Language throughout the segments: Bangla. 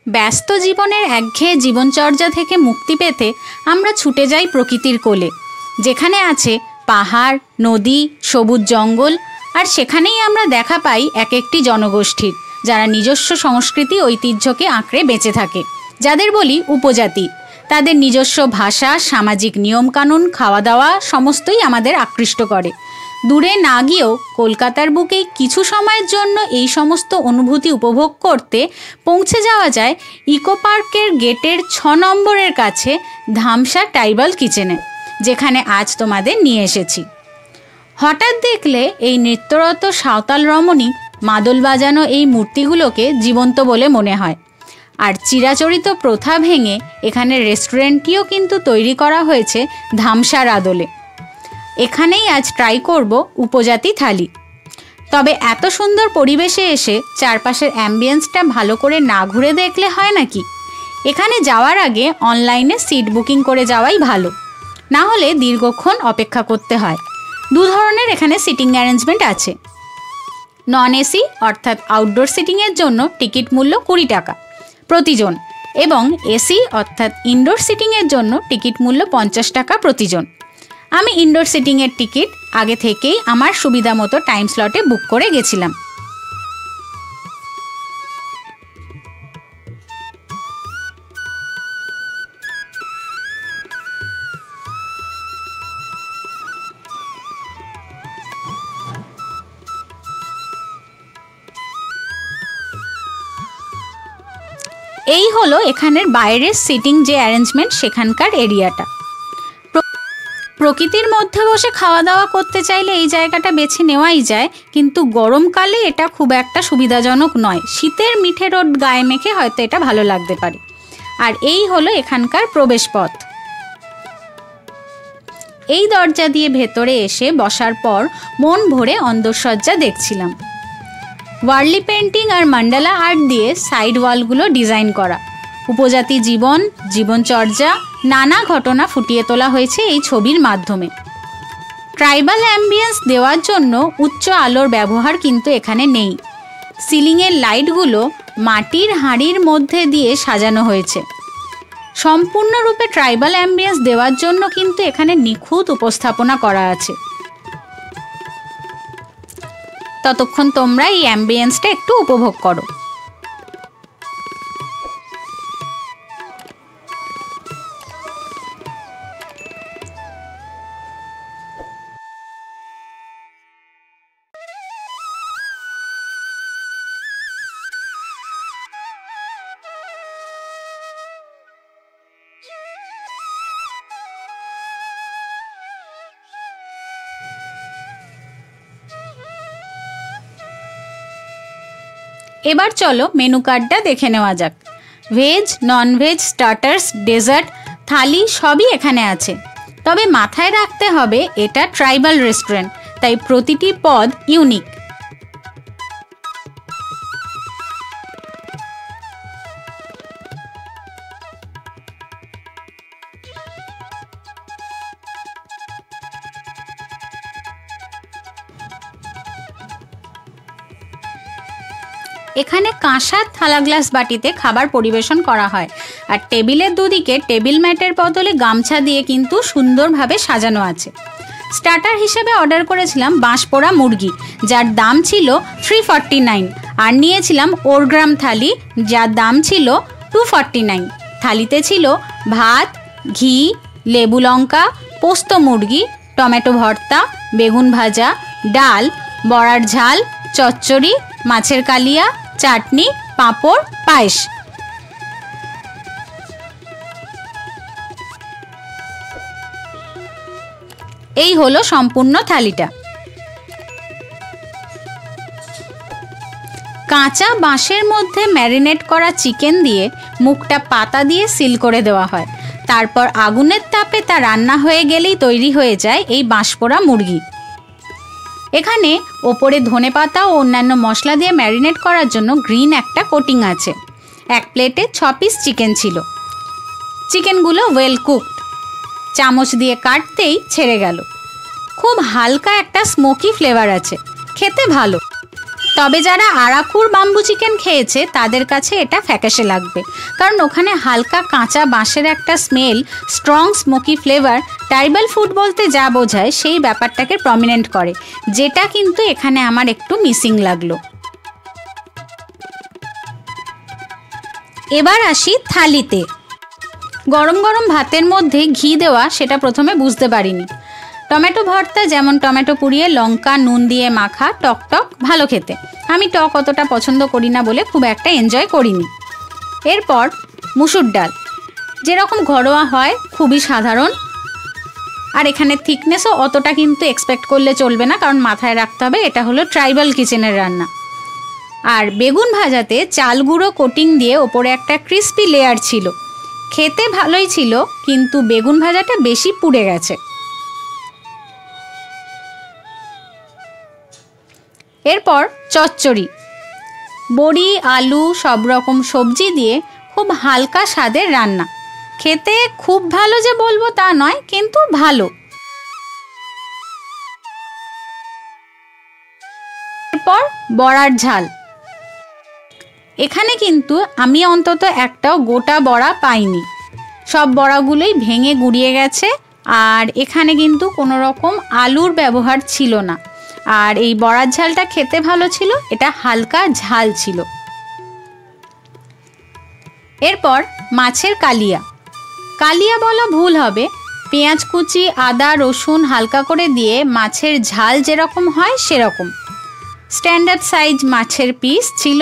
ব্যস্ত জীবনের একঘেয়ে জীবনচর্যা থেকে মুক্তি পেতে আমরা ছুটে যাই প্রকৃতির কোলে, যেখানে আছে পাহাড়, নদী, সবুজ জঙ্গল। আর সেখানেই আমরা দেখা পাই এক একটি জনগোষ্ঠীর, যারা নিজস্ব সংস্কৃতি ঐতিহ্যকে আঁকড়ে বেঁচে থাকে, যাদের বলি উপজাতি। তাদের নিজস্ব ভাষা, সামাজিক নিয়মকানুন, খাওয়া দাওয়া সমস্তই আমাদের আকৃষ্ট করে। দূরে না গিয়েও কলকাতার বুকেই কিছু সময়ের জন্য এই সমস্ত অনুভূতি উপভোগ করতে পৌঁছে যাওয়া যায় ইকো পার্কের গেটের 6 নম্বরের কাছে ধামসা ট্রাইবাল কিচেনে, যেখানে আজ তোমাদের নিয়ে এসেছি। হঠাৎ দেখলে এই নৃত্যরত সাঁওতাল রমণী মাদল বাজানো এই মূর্তিগুলোকে জীবন্ত বলে মনে হয়। আর চিরাচরিত প্রথা ভেঙে এখানে রেস্টুরেন্টটিও কিন্তু তৈরি করা হয়েছে ধামসার আদলে। এখানেই আজ ট্রাই করব উপজাতি থালি। তবে এত সুন্দর পরিবেশে এসে চারপাশের অ্যাম্বিয়েন্সটা ভালো করে না ঘুরে দেখলে হয় নাকি? এখানে যাওয়ার আগে অনলাইনে সিট বুকিং করে যাওয়াই ভালো, না হলে দীর্ঘক্ষণ অপেক্ষা করতে হয়। 2 ধরনের এখানে সিটিং অ্যারেঞ্জমেন্ট আছে। নন এসি অর্থাৎ আউটডোর সিটিংয়ের জন্য টিকিট মূল্য 20 টাকা প্রতিজন, এবং এসি অর্থাৎ ইনডোর সিটিংয়ের জন্য টিকিট মূল্য 50 টাকা প্রতিজন। আমি ইনডোর সিটিংয়ের টিকিট আগে থেকেই আমার সুবিধা মতো টাইম স্লটে বুক করে গেছিলাম। এই হলো এখানের বাইরের সিটিং যে অ্যারেঞ্জমেন্ট, সেখানকার এরিয়াটা। প্রকৃতির মধ্যে বসে খাওয়া দাওয়া করতে চাইলে এই জায়গাটা বেছে নেওয়াই যায়, কিন্তু গরমকালে এটা খুব একটা সুবিধাজনক নয়। শীতের মিঠে রোদ গায়ে মেখে হয়তো এটা ভালো লাগতে পারে। আর এই হলো এখানকার প্রবেশ পথ। এই দরজা দিয়ে ভেতরে এসে বসার পর মন ভরে অন্দরসজ্জা দেখছিলাম। ওয়ার্লি পেন্টিং আর মান্ডালা আর্ট দিয়ে সাইড ওয়ালগুলো ডিজাইন করা। উপজাতি জীবন, জীবনচর্যা, নানা ঘটনা ফুটিয়ে তোলা হয়েছে এই ছবির মাধ্যমে। ট্রাইবাল অ্যাম্বিয়েন্স দেওয়ার জন্য উচ্চ আলোর ব্যবহার কিন্তু এখানে নেই। সিলিংয়ের লাইটগুলো মাটির হাঁড়ির মধ্যে দিয়ে সাজানো হয়েছে। সম্পূর্ণরূপে ট্রাইবাল অ্যাম্বিয়েন্স দেওয়ার জন্য কিন্তু এখানে নিখুঁত উপস্থাপনা করা আছে। ততক্ষণ তোমরা এই অ্যাম্বিয়েন্সটা একটু উপভোগ করো। এবার চলো মেনু কার্ডটা দেখে নেওয়া যাক। ভেজ, ননভেজ, স্টার্টার্স, ডেজার্ট, থালি সবই এখানে আছে। তবে মাথায় রাখতে হবে এটা ট্রাইবাল রেস্টুরেন্ট, তাই প্রতিটি পদ ইউনিক। এখানে কাঁসার থালা গ্লাস বাটিতে খাবার পরিবেশন করা হয়, আর টেবিলের দুদিকে টেবিল ম্যাটের বদলে গামছা দিয়ে কিন্তু সুন্দরভাবে সাজানো আছে। স্টার্টার হিসেবে অর্ডার করেছিলাম বাঁশপোড়া মুরগি, যার দাম ছিল 349, আর নিয়েছিলাম ওরগ্রাম থালি, যার দাম ছিল 249। থালিতে ছিল ভাত, ঘি, লেবু লঙ্কা, পোস্ত মুরগি, টমেটো ভর্তা, বেগুন ভাজা, ডাল, বড়ার ঝাল, চচ্চড়ি, মাছের কালিয়া, চাটনি, পাঁপড়, পায়েস। এই হলো সম্পূর্ণ থালিটা। কাঁচা বাঁশের মধ্যে ম্যারিনেট করা চিকেন দিয়ে মুখটা পাতা দিয়ে সিল করে দেওয়া হয়। তারপর আগুনের তাপে তা রান্না হয়ে গেলেই তৈরি হয়ে যায় এই বাঁশপোড়া মুরগি। এখানে ওপরে ধনেপাতা ও অন্যান্য মশলা দিয়ে ম্যারিনেট করার জন্য গ্রিন একটা কোটিং আছে। এক প্লেটে 6 পিস চিকেন ছিল। চিকেনগুলো ওয়েল কুকড, চামচ দিয়ে কাটতেই ছেড়ে গেল। খুব হালকা একটা স্মোকি ফ্লেভার আছে, খেতে ভালো। তবে যারা আরাকুর বাম্বু চিকেন খেয়েছে তাদের কাছে এটা ফ্যাকাশে লাগবে, কারণ ওখানে হালকা কাঁচা বাঁশের একটা smell, strong smoky flavour tribal food বলতে যা বোঝায় সেই ব্যাপারটাকে প্রমিনেন্ট করে, যেটা কিন্তু এখানে আমার একটু মিসিং লাগলো। এবার আসি থালিতে। গরম গরম ভাতের মধ্যে ঘি দেওয়া সেটা প্রথমে বুঝতে পারিনি। টমেটো ভর্তা যেমন টমেটো পুড়িয়ে লঙ্কা নুন দিয়ে মাখা, টক টক, ভালো খেতে। আমি টক অতটা পছন্দ করি না বলে খুব একটা এনজয় করিনি। এরপর মুসুর ডাল, যেরকম ঘরোয়া হয় খুবই সাধারণ, আর এখানে থিকনেসও অতটা কিন্তু এক্সপেক্ট করলে চলবে না, কারণ মাথায় রাখতে হবে এটা হলো ট্রাইবাল কিচেনের রান্না। আর বেগুন ভাজাতে চাল গুঁড়ো কোটিং দিয়ে ওপরে একটা ক্রিস্পি লেয়ার ছিল, খেতে ভালোই ছিল, কিন্তু বেগুন ভাজাটা বেশি পুড়ে গেছে। এরপর চচ্চড়ি, বড়ি আলু সব রকম সবজি দিয়ে খুব হালকা স্বাদের রান্না, খেতে খুব ভালো যে বলবো তা নয়, কিন্তু ভালো। এরপর বড়ার ঝাল, এখানে কিন্তু আমি অন্তত একটাও গোটা বড়া পাইনি, সব বড়াগুলোই ভেঙে গুঁড়িয়ে গেছে, আর এখানে কিন্তু কোনো রকম আলুর ব্যবহার ছিল না। আর এই বড়ার ঝালটা খেতে ভালো ছিল, এটা হালকা ঝাল ছিল। এরপর মাছের কালিয়া, কালিয়া বলা ভুল হবে, পেঁয়াজ কুচি আদা রসুন হালকা করে দিয়ে মাছের ঝাল যেরকম হয় সেরকম। স্ট্যান্ডার্ড সাইজ মাছের পিস ছিল,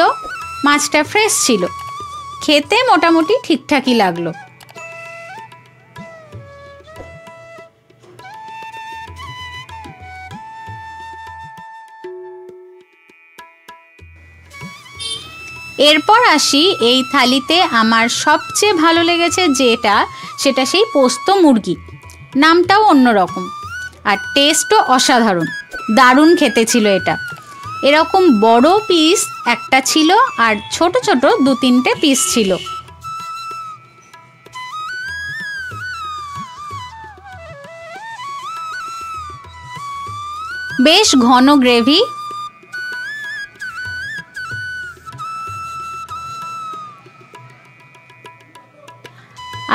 মাছটা ফ্রেশ ছিল, খেতে মোটামুটি ঠিকঠাকই লাগলো। এরপর আসি এই থালিতে আমার সবচেয়ে ভালো লেগেছে যেটা, সেটা সেই পোস্ত মুরগি, নামটাও অন্যরকম আর টেস্টও অসাধারণ, দারুণ খেতে ছিল এটা। এরকম বড় পিস একটা ছিল আর ছোট ছোট 2-3টে পিস ছিল। বেশ ঘন গ্রেভি,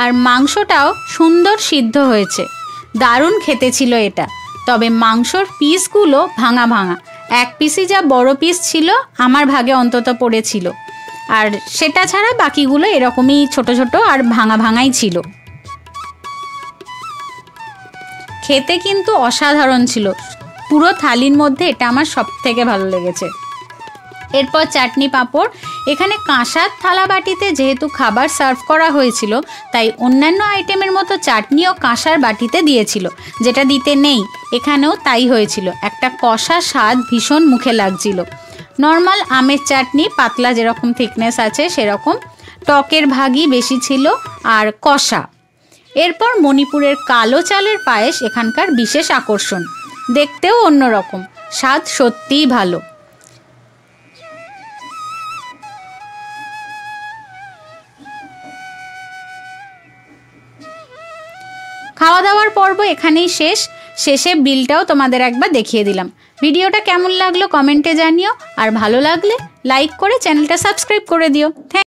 আর মাংসটাও সুন্দর সিদ্ধ হয়েছে, দারুণ খেতে ছিল এটা। তবে মাংসর পিসগুলো ভাঙা ভাঙা, এক পিসই যা বড় পিস ছিল আমার ভাগে অন্তত পড়েছিল, আর সেটা ছাড়া বাকিগুলো এরকমই ছোট ছোট আর ভাঙা ভাঙাই ছিল। খেতে কিন্তু অসাধারণ ছিল, পুরো থালির মধ্যে এটা আমার সবথেকে ভালো লেগেছে। এরপর চাটনি পাঁপড়, এখানে কাঁসার থালা বাটিতে যেহেতু খাবার সার্ভ করা হয়েছিল, তাই অন্যান্য আইটেমের মতো চাটনিও কাঁসার বাটিতে দিয়েছিল, যেটা দিতে নেই, এখানেও তাই হয়েছিল। একটা কষা স্বাদ ভীষণ মুখে লাগছিল। নর্মাল আমের চাটনি, পাতলা যেরকম থিকনেস আছে সেরকম, টকের ভাগই বেশি ছিল আর কষা। এরপর মণিপুরের কালো চালের পায়েস এখানকার বিশেষ আকর্ষণ, দেখতেও অন্যরকম, স্বাদ সত্যিই ভালো। খাওয়া দাওয়ার পর্ব এখানেই শেষ, শেষে বিলটাও তোমাদের একবার দেখিয়ে দিলাম। ভিডিওটা কেমন লাগলো কমেন্টে জানিও, আর ভালো লাগলে লাইক করে চ্যানেলটা সাবস্ক্রাইব করে দিও।